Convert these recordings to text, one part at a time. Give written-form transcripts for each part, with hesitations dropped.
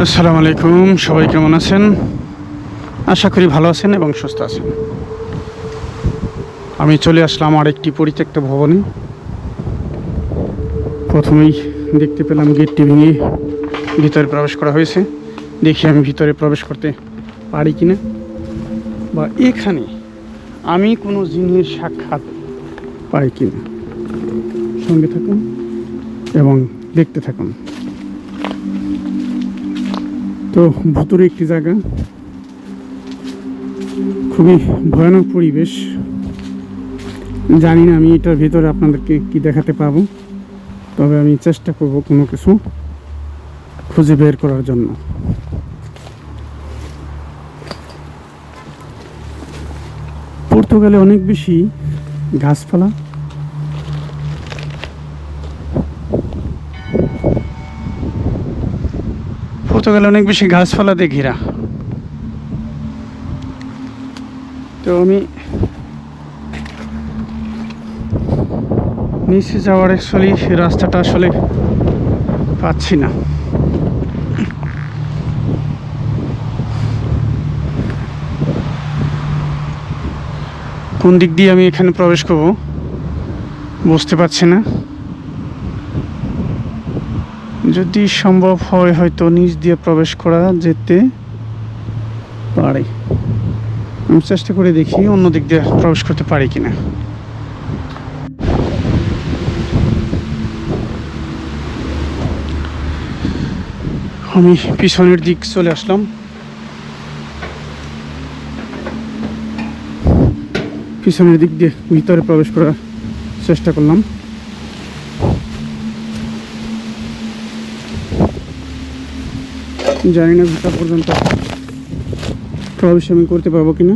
আসসালামু আলাইকুম, সবাই কেমন আছেন? আশা করি ভালো আছেন এবং সুস্থ আছেন। আমি চলে আসলাম আরেকটি পরিত্যক্ত ভবনে। প্রথমেই দেখতে পেলাম গেটটি ভেঙে ভিতরে প্রবেশ করা হয়েছে। দেখি আমি ভিতরে প্রবেশ করতে পারি কিনা, বা এখানে আমি কোনো জিনের সাক্ষাৎ পাই কিনা। সঙ্গে থাকুন এবং দেখতে থাকুন। তো ভুতুরে একটি জায়গা, খুবই ভয়ানক পরিবেশ। জানি না আমি এটার ভিতরে আপনাদেরকে কি দেখাতে পাবো, তবে আমি চেষ্টা করব কোনো কিছু খুঁজে বের করার জন্য। পর্তুগালে অনেক বেশি গাছপালা, দিয়ে ঘেরা। তো আমি নিচে যাওয়ার রাস্তাটা আসলে পাচ্ছি না। কোন দিক দিয়ে আমি এখানে প্রবেশ করব বুঝতে পারছি না। যদি সম্ভব হয় হয়তো নিচ দিয়ে প্রবেশ করা যেতে পারে। আমি চেষ্টা করে দেখি অন্য দিক দিয়ে প্রবেশ করতে পারি কিনা। আমি পিছনের দিক চলে আসলাম। পিছনের দিক দিয়ে ভিতরে প্রবেশ করার চেষ্টা করলাম। জানি না ভিতর পর্যন্ত প্রবেশ আমি করতে পারবো কিনা।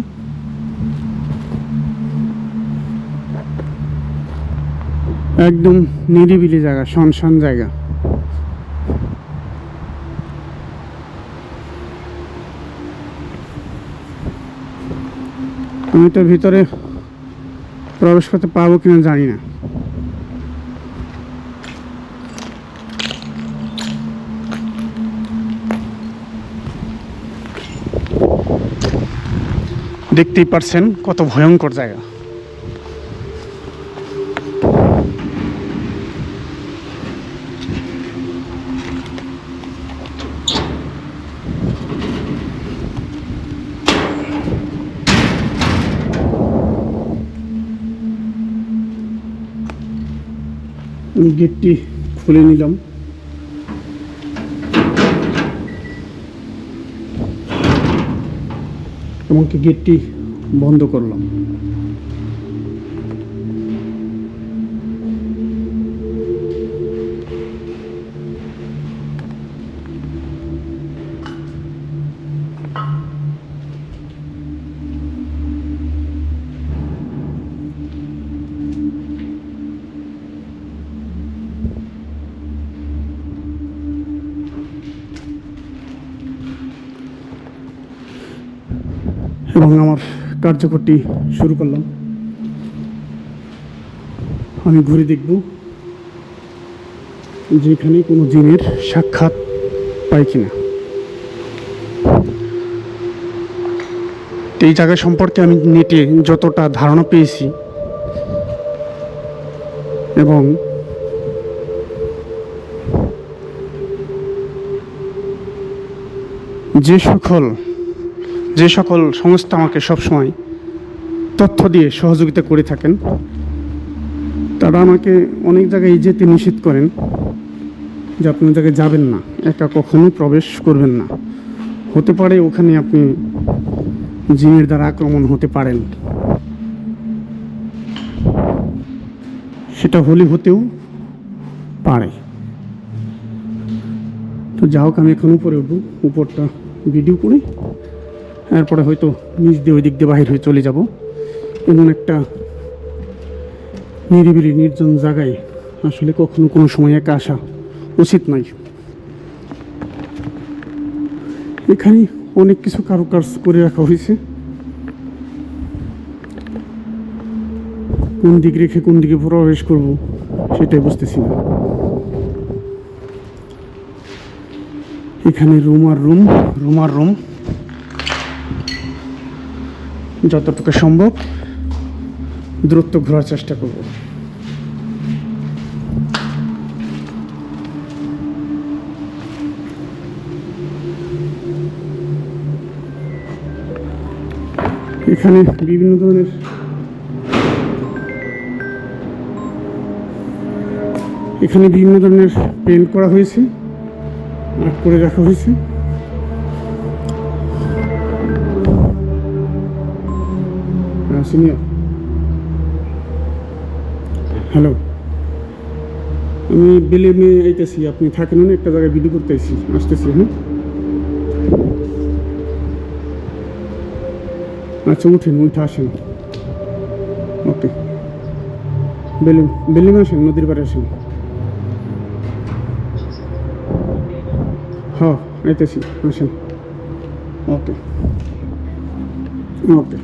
একদম নিরিবিলি জায়গা, শুনশান জায়গা। আমি তো ভিতরে প্রবেশ করতে পারবো কিনা জানি না। দেখতেই পারছেন কত ভয়ঙ্কর জায়গা। আমি গেটটি খুলে নিলাম এমনকি গেটটি বন্ধ করলাম। এবং আমার কার্যকরটি শুরু করলাম। আমি ঘুরে দেখব যেখানে কোনো জিনের সাক্ষাৎ পাই কিনা। এই জায়গা সম্পর্কে আমি নেটে যতটা ধারণা পেয়েছি এবং যে সকল সংস্থা আমাকে সবসময় তথ্য দিয়ে সহযোগিতা করে থাকেন, তারা আমাকে অনেক জায়গায় যেতে নিষেধ করেন যে আপনি ওই জায়গায় যাবেন না, একা কখনো প্রবেশ করবেন না। হতে পারে ওখানে আপনি জিনের দ্বারা আক্রমণ হতে পারেন, সেটা হতেও পারে। তো যা হোক, আমি এখন উপরে উঠবো, উপরটা ভিডিও করে এরপরে হয়তো নিচ দিয়ে ওই দিক দিয়ে বাহির হয়ে চলে যাব। এমন একটা নিরিবিলি নির্জন জায়গায় আসলে কখনো কোনো সময় একা আসা উচিত নয়। এখানে অনেক কিছু কারুকাজ করে রাখা হয়েছে। কোন দিক রেখে কোন দিকে প্রবেশ করব সেটাই বুঝতেছি না। এখানে রুম আর রুম, রুম আর রুম, যতটুকু সম্ভব দূরত্ব ঘোরার চেষ্টা করব। এখানে বিভিন্ন ধরনের পেন্ট করা হয়েছে, আর্ট করে রাখা হয়েছে। সিনিয়র, হ্যালো, আমি বিলেমে আইতেছি, আপনি থাকেন না, একটা জায়গায় ভিডিও করতে আসতেছি। হ্যাঁ, আচ্ছা, উঠে আসেন। ওকে, বেলিমে আসেন, নদীর পাড়ে আসেন। হ্যাঁ, আইতেছি, আসেন। ওকে ওকে।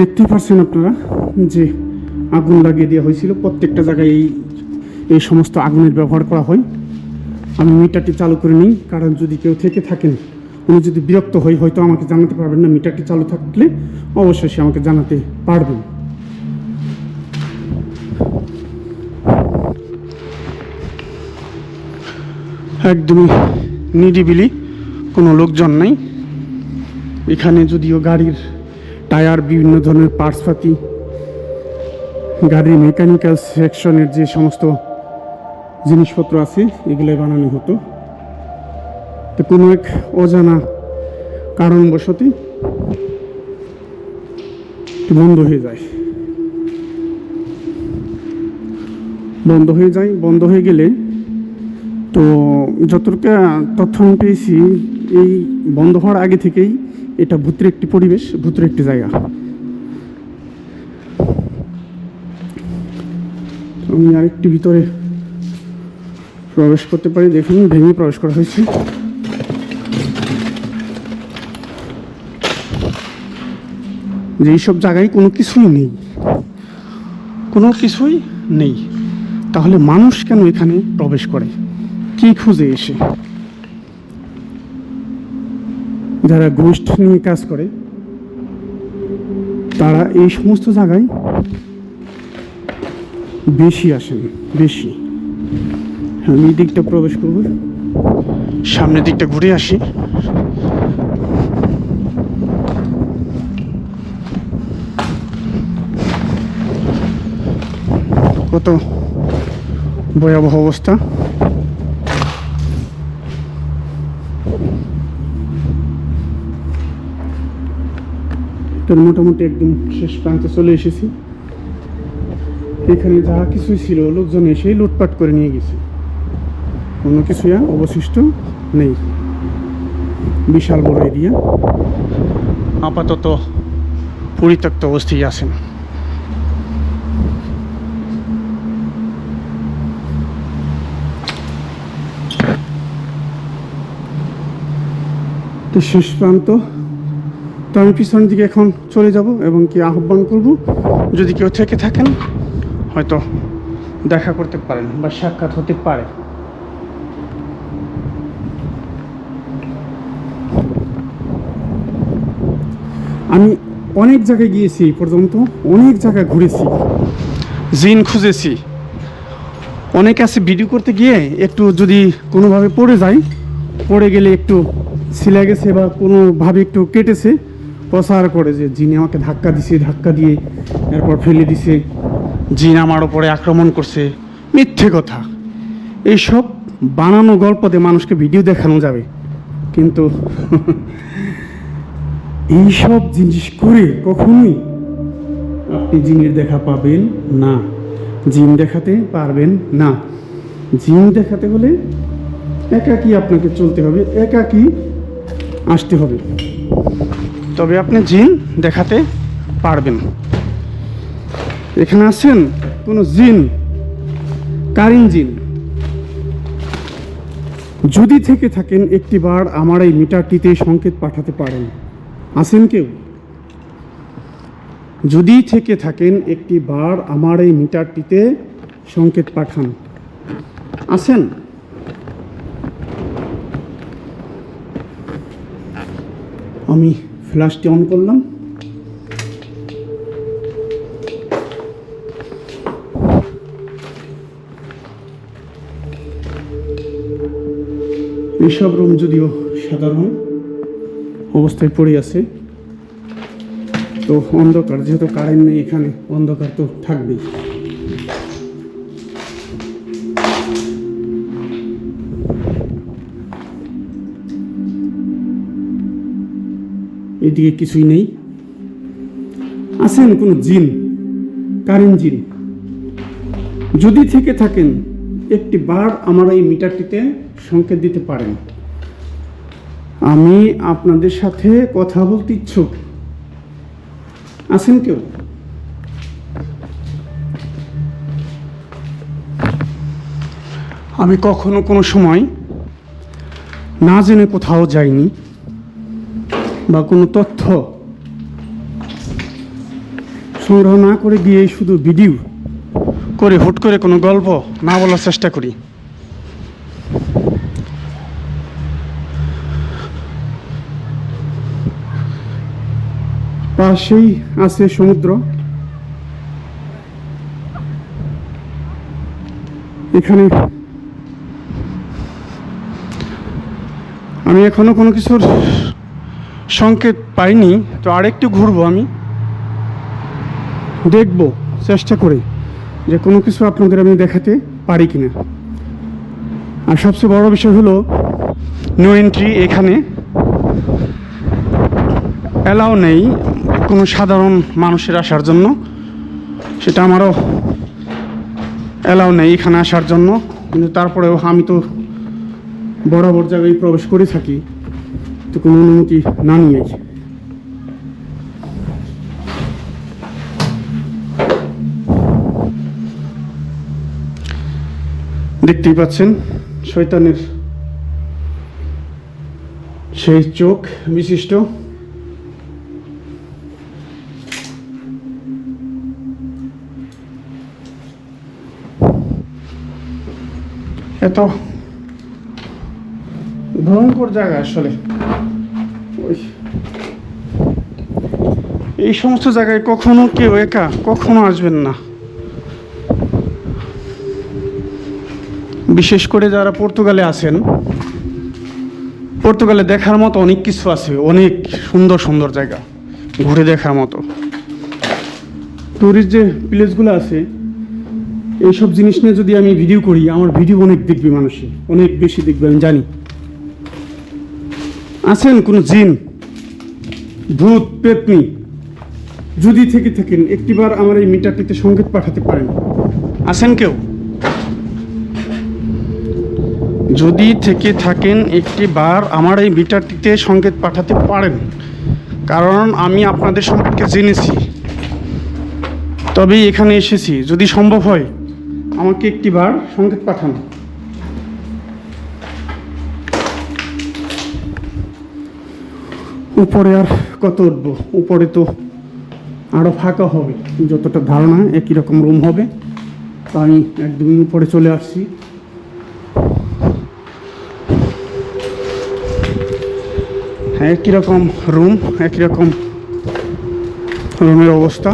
দেখতেই পাচ্ছেন আপনারা যে আগুন লাগিয়ে দেওয়া হয়েছিল, প্রত্যেকটা জায়গায় এই সমস্ত আগুনের ব্যবহার করা হয়। আমি মিটারটি চালু করে নিই, কারণ যদি কেউ থেকে থাকেন, উনি যদি বিরক্ত হয়, হয়তো আমাকে জানাতে পারবেন না। মিটারটি চালু থাকলে অবশ্যই সে আমাকে জানাতে পারবেন। একদমই নিরিবিলি, কোনো লোকজন নাই এখানে। যদিও গাড়ির টায়ার, বিভিন্ন ধরনের পার্টসপাতি, গাড়ির মেকানিক্যাল সেকশনের যে সমস্ত জিনিসপত্র আছে এগুলোই বানানো হতো। তো কোনো এক অজানা কারণবশতই বন্ধ হয়ে যায়। বন্ধ হয়ে গেলে তো যতটুকু তথ্য আমি পেয়েছি, এই বন্ধ হওয়ার আগে থেকেই এটা ভূতের একটি পরিবেশ, ভূতের একটি জায়গা। আমি আরেকটি ভিতরে প্রবেশ করতে পারি। দেখুন, ভেঙে প্রবেশ করা হয়েছে। যে এইসব জায়গায় কোনো কিছুই নেই, তাহলে মানুষ কেন এখানে প্রবেশ করে, কি খুঁজে এসে? যারা গোষ্ঠ নিয়ে কাজ করে তারা এই সমস্ত জায়গায় বেশি আসেন। আমি এই দিকটা প্রবেশ করব, সামনের দিকটা ঘুরে আসি। কত ভয়াবহ অবস্থা। তার মোটামুটি একদম শেষ প্রান্তে চলে এসেছি। এখানে যা কিছু ছিল, লোকজন এসেই লুটপাট করে নিয়ে গেছে, কোনো কিছুই আর অবশিষ্ট নেই। বিশাল বড় এরিয়া, আপাতত পরিত্যক্ত অবস্থায় আছেন। তো শেষ প্রান্ত, তো আমি পিছনের দিকে এখন চলে যাব এবং কি আহ্বান করব, যদি কেউ থেকে থাকেন হয়তো দেখা করতে পারেন বা সাক্ষাৎ হতে পারে। আমি অনেক জায়গায় গিয়েছি, পর্যন্ত অনেক জায়গায় ঘুরেছি, জিন খুঁজেছি। অনেক আছে ভিডিও করতে গিয়ে একটু যদি কোনোভাবে পড়ে গেলে একটু ছিলে গেছে বা কোনোভাবে একটু কেটেছে, প্রচার করে যে জিন আমাকে ধাক্কা দিয়ে এরপর ফেলে দিছে, জিন আমার ওপরে আক্রমণ করছে। মিথ্যে কথা, এইসব বানানো গল্পতে মানুষকে ভিডিও দেখানো যাবে, কিন্তু এইসব জিনিস করে কখনোই আপনি জিনের দেখা পাবেন না, জিন দেখাতে পারবেন না। জিন দেখাতে হলে একাকী আপনাকে চলতে হবে, একাকী আসতে হবে, তবে আপনি জিন দেখাতে পারবেন। এখানে আছেন কোনো জিন, কারিন জিন, যদি থেকে থাকেন একটিবার আমার এই মিটারটিতে সংকেত পাঠাতে পারেন। আছেন কেউ? যদি থেকে থাকেন একটি বার আমার এই মিটারটিতে সংকেত পাঠান। আছেন? আমি ফ্ল্যাশটি অন করলাম। এইসব রুম যদিও সাধারণ অবস্থায় পড়ে আছে, তো অন্ধকার, যেহেতু কারেন্ট নেই এখানে, অন্ধকার তো থাকবেই। এদিকে কিছুই নেই। আছেন কোনো জিন, কারেন্ট জিন? যদি থেকে থাকেন একটি বার আমার এই মিটারটিতে সংকেত দিতে পারেন। আমি আপনাদের সাথে কথা বলতে ইচ্ছুক। আছেন কেউ? আমি কখনো কোনো সময় না জেনে কোথাও যাইনি, বা কোনো তথ্য সংগ্রহ না করে গিয়ে শুধু ভিডিও করে হুট করে কোনো গল্প না বলার চেষ্টা করি। পাশেই আছে সমুদ্র। এখানে আমি এখনো কোনো কিছুর সংকেত পাইনি, তো আরেকটু ঘুরবো, আমি দেখব চেষ্টা করে যে কোনো কিছু আপনাদের আমি দেখাতে পারি কিনা। আর সবচেয়ে বড় বিষয় হলো নো এন্ট্রি, এখানে অ্যালাউ নেই কোনো সাধারণ মানুষের আসার জন্য, সেটা আমারও অ্যালাউ নেই এখানে আসার জন্য। কিন্তু তারপরেও আমি তো বরাবর জায়গায় প্রবেশ করে থাকি, তো কোনো অনুমতি না নিয়ে। দেখতেই পাচ্ছেন শয়তানের সেই চোখ বিশিষ্ট। এত ভয়ঙ্কর জায়গা আসলে। এই সমস্ত জায়গায় কখনো কেউ একা কখনো আসবেন না। বিশেষ করে যারা পর্তুগালে আছেন, পর্তুগালে দেখার মতো অনেক কিছু আছে, অনেক সুন্দর সুন্দর জায়গা ঘুরে দেখার মতো। টুরিস্ট যে প্লেসগুলো আছে, এইসব জিনিস নিয়ে যদি আমি ভিডিও করি, আমার ভিডিও অনেক দেখবে মানুষে, অনেক বেশি দেখবে, আমি জানি। আছেন কোনো জিন, ভূত, পেতনি? যদি থেকে থাকেন একটিবার আমার এই মিটারটিতে সংকেত পাঠাতে পারেন। আছেন কেউ? যদি থেকে থাকেন একটি বার আমার এই মিটারটিতে সংকেত পাঠাতে পারেন, কারণ আমি আপনাদের সম্পর্কে জেনেছি, তবেই এখানে এসেছি। যদি সম্ভব হয় আমাকে একটি বার সংকেত পাঠান। উপরে আর কত উঠবো? উপরে তো আরও ফাঁকা হবে, যতটা ধারণা একই রকম রুম হবে। তো আমি একদমই উপরে চলে আসছি। হ্যাঁ, একই রকম রুম, একই রকম রুমের অবস্থা,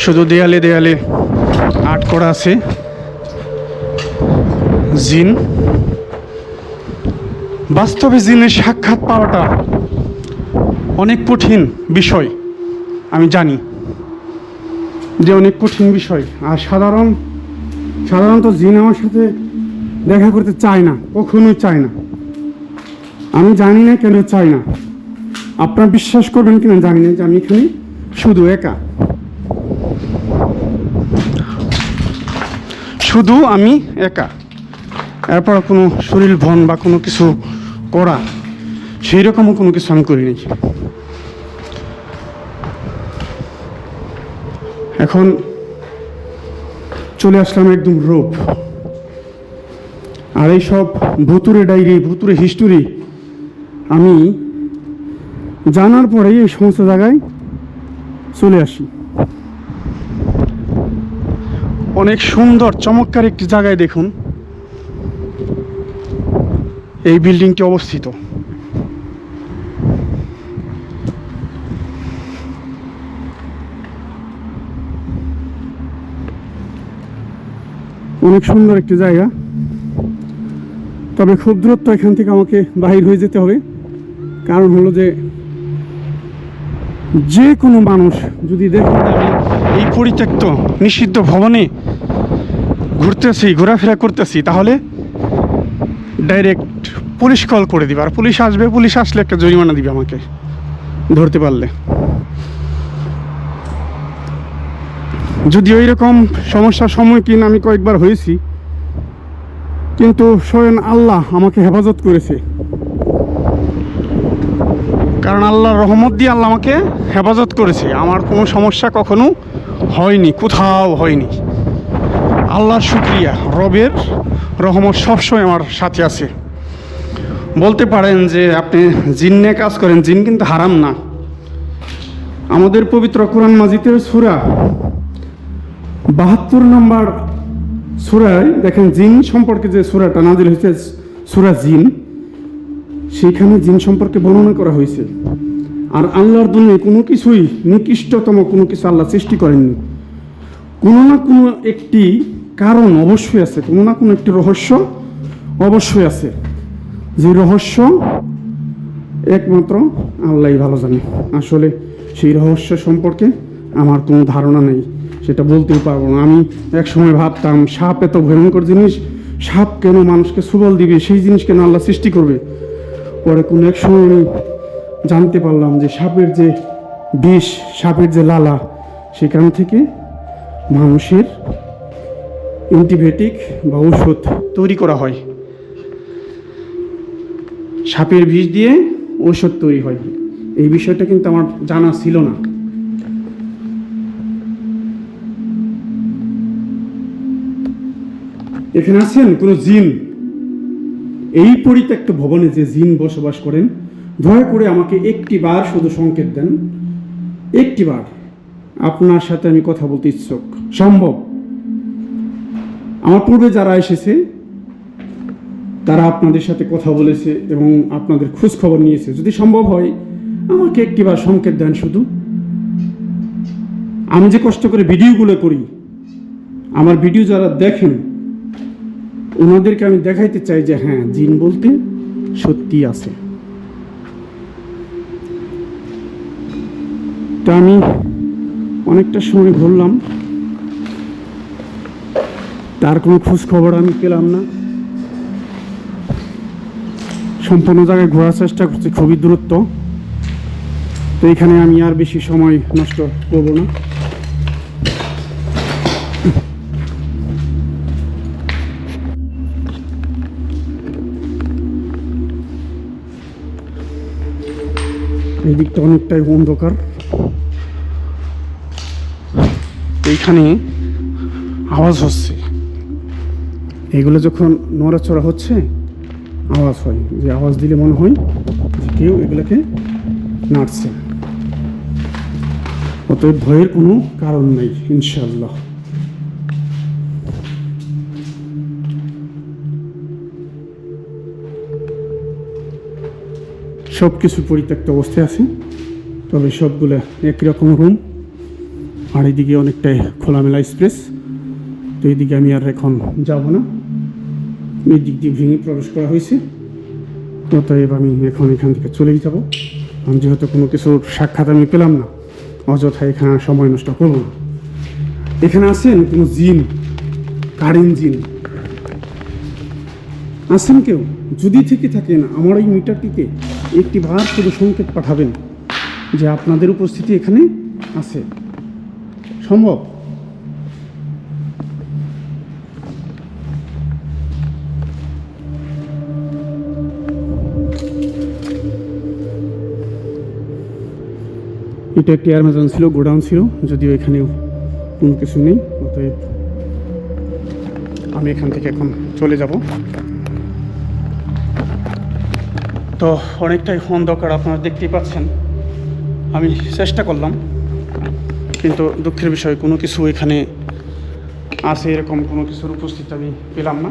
শুধু দেয়ালে দেয়ালে আর্ট করা আছে জিন। বাস্তবে জিনের সাক্ষাৎ পাওয়াটা অনেক কঠিন বিষয়, আমি জানি যে অনেক কঠিন বিষয়। আর সাধারণত জিন আমার সাথে দেখা করতে চায় না, কখনোই চায় না। আমি জানি না কেন চাই না। আপনারা বিশ্বাস করবেন কিনা জানি না যে আমি এখানে শুধু একা, শুধু আমি একা। এরপর কোনো শরীর ভন বা কোনো কিছু করা, সেই রকমও কোনো কিছু আমি করিনি। এখন চলে আসলাম একদম রূপ। আর এই সব ভুতুরে ডায়েরি, ভুতুরে হিস্টোরি আমি জানার পরেই এই সমস্ত জায়গায় চলে আসি। অনেক সুন্দর চমৎকার একটি জায়গায় দেখুন এই বিল্ডিংটি অবস্থিত। অনেক সুন্দর একটি জায়গা, তবে খুব দূরত্ব এখান থেকে আমাকে বাহির হয়ে যেতে হবে। কারণ হলো যে কোনো মানুষ যদি দেখে এই পরিত্যক্ত নিষিদ্ধ ভবনে ঘোরাফেরা করতেছি, তাহলে ডাইরেক্ট পুলিশ কল করে দিবে। আর পুলিশ আসবে, পুলিশ আসলে একটা জরিমানা দিবে আমাকে ধরতে পারলে। যদিও এইরকম সমস্যার সম্মুখীন আমি কয়েকবার হয়েছি, কিন্তু স্বয়ং আল্লাহ আমাকে হেফাজত করেছে। কারণ আল্লাহর রহমত দিয়ে আল্লাহ আমাকে হেফাজত করেছে। আমার কোনো সমস্যা কখনো হয়নি, কোথাও হয়নি। আল্লাহর শুকরিয়া, রবের রহমত সবসময় আমার সাথে আছে। বলতে পারেন যে আপনি জিন নিয়ে কাজ করেন, জিন কিন্তু হারাম না। আমাদের পবিত্র কোরআন মাজিদের সূরা 72 নম্বর সূরায় দেখেন জিন সম্পর্কে যে সূরাটা নাজিল হয়েছে, সূরা জিন, সেইখানে জিন সম্পর্কে বর্ণনা করা হয়েছে। আর আল্লাহর দুনিয়ায় কোনো কিছুই নিকৃষ্টতম কোনো কিছু আল্লাহ সৃষ্টি করেননি। কোনো না কোনো একটি কারণ অবশ্যই আছে, কোনো না কোনো একটি রহস্য অবশ্যই আছে। যে রহস্য একমাত্র আল্লাহই ভালো জানে। আসলে সেই রহস্য সম্পর্কে আমার কোনো ধারণা নেই, সেটা বলতেও পারবো না। আমি একসময় ভাবতাম সাপ এত ভয়ঙ্কর জিনিস, সাপ কেন মানুষকে সুবল দিবে, সেই জিনিস কেন আল্লাহ সৃষ্টি করবে। পরে কোনো এক সময় আমি জানতে পারলাম যে সাপের যে বিষ, সাপের যে লালা, সেখান থেকে মানুষের অ্যান্টিবায়োটিক বা ঔষধ তৈরি করা হয়। সাপের বিষ দিয়ে ঔষধ তৈরি হয়, এই বিষয়টা কিন্তু আমার জানা ছিল না। এখানে আছেন কোনো জিন, এই পরিত্যক্ত ভবনে যে জিন বসবাস করেন, দয়া করে আমাকে একটি বার শুধু সংকেত দেন, একটি বার আপনার সাথে আমি কথা বলতে ইচ্ছুক। সম্ভব? আমার পূর্বে যারা এসেছে তারা আপনাদের সাথে কথা বলেছে এবং আপনাদের খোঁজ খবর নিয়েছে। যদি সম্ভব হয় আমাকে একটিবার সংকেত দেন শুধু। আমি যে কষ্ট করে ভিডিওগুলো করি, আমার ভিডিও যারা দেখেন ওনাদেরকে আমি দেখাইতে চাই যে হ্যাঁ, জিন বলতে সত্যি আছে। তা আমি অনেকটা সময় ঘুরলাম, তার কোনো খোঁজ খবর আমি পেলাম না। সম্পূর্ণ জায়গায় ঘোরার চেষ্টা করছি, খুবই দূরত্ব। তো এখানে আমি আর বেশি সময় নষ্ট করব না। এই দিকটা অনেকটাই অন্ধকার। এইখানে আওয়াজ হচ্ছে, এগুলো যখন নড়াচড়া হচ্ছে আওয়াজ হয়, যে আওয়াজ দিলে মনে হয় যে কেউ এগুলোকে নাড়ছে। অতএব ভয়ের কোনো কারণ নেই ইনশাআল্লাহ। সব কিছু পরিত্যক্ত অবস্থায় আছে, তবে সবগুলো একই রকম রুম। আর এইদিকে অনেকটাই খোলামেলা স্পেস। তো এইদিকে আমি আর এখন যাব না, এই দিক দিয়ে ভেঙে প্রবেশ করা হয়েছে। অতএব আমি এখন এখান থেকে চলেই যাব। আমি যেহেতু কোনো কিছুর সাক্ষাৎ আমি পেলাম না, অযথা এখানে সময় নষ্ট করব না। এখানে আছেন কোনো জিন, কারেন্ট জিন আছেন কেউ? যদি থেকে থাকেন আমার এই মিটারটিতে একটি বার শুধু সংকেত পাঠাবেন যে আপনাদের উপস্থিতি এখানে আছে। সম্ভব? এটা একটি অ্যামাজন ছিল, গোডাউন ছিল, যদিও এখানেও কোনো কিছু নেই। অতএব আমি এখান থেকে এখন চলে যাব। তো অনেকটাই অন্ধকার, আপনারা দেখতেই পাচ্ছেন। আমি চেষ্টা করলাম কিন্তু দুঃখের বিষয় কোনো কিছু এখানে আছে এরকম কোনো কিছুর উপস্থিতি আমি পেলাম না।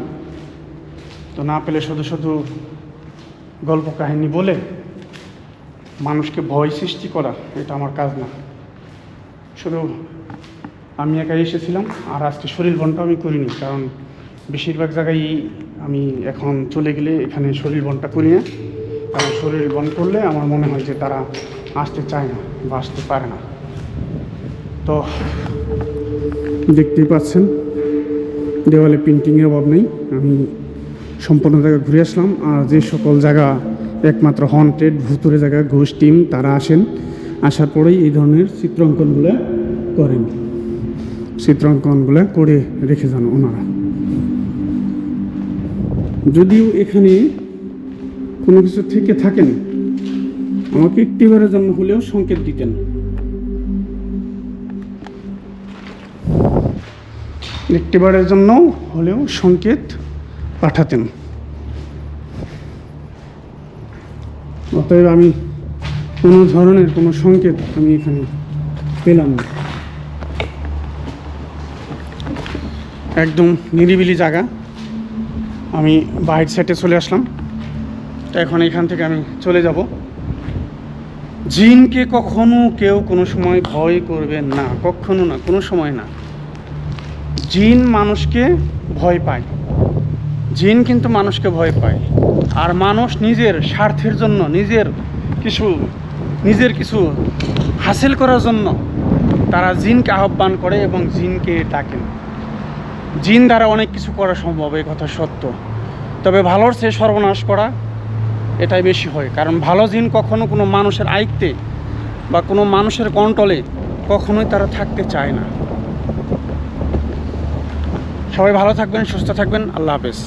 তো না পেলে শুধু শুধু গল্প কাহিনী বলে মানুষকে ভয় সৃষ্টি করা এটা আমার কাজ না। শুধু আমি একাই এসেছিলাম, আর আজকে শরীর বনটা আমি করিনি, কারণ বেশিরভাগ জায়গায় আমি এখন চলে গেলে এখানে শরীর বনটা করি না। কারণ শরীর বন করলে আমার মনে হয় যে তারা আসতে চায় না বা আসতে পারে না। তো দেখতেই পাচ্ছেন দেওয়ালে পেন্টিংয়ের অভাব নেই। আমি সম্পূর্ণ জায়গা ঘুরে আসলাম। আর যে সকল জায়গা একমাত্র হন্টেড ভুতুরে জায়গা, ঘোষ টিম তারা আসেন, আসার পরেই এই ধরনের চিত্রাঙ্কনগুলো করেন, চিত্রাঙ্কনগুলো করে রেখে যান ওনারা। যদিও এখানে কোনো কিছু থেকে থাকেন আমাকে একটিবারের জন্য হলেও সংকেত দিতেন। একটিবারের জন্য হলেও সংকেত পাঠাতেন। অতএব আমি কোনো ধরনের কোনো সংকেত আমি এখানে পেলাম না। একদম নিরিবিলি জায়গা। আমি বাইরের সাইডে চলে আসলাম। তো এখন এখান থেকে আমি চলে যাব। জিনকে কখনো কেউ কোনো সময় ভয় করবেন না, কখনো না, কোনো সময় না। জিন মানুষকে ভয় পায়, জিন কিন্তু মানুষকে ভয় পায়। আর মানুষ নিজের স্বার্থের জন্য, নিজের কিছু হাসিল করার জন্য তারা জিনকে আহ্বান করে এবং জিনকে ডাকেন। জিন দ্বারা অনেক কিছু করা সম্ভব, এই কথা সত্য। তবে ভালোর চেয়ে সর্বনাশ করা এটাই বেশি হয়। কারণ ভালো জিন কখনো কোনো মানুষের আয়ত্তে বা কোনো মানুষের কন্ট্রোলে কখনোই তারা থাকতে চায় না। সবাই ভালো থাকবেন, সুস্থ থাকবেন। আল্লাহ হাফেজ।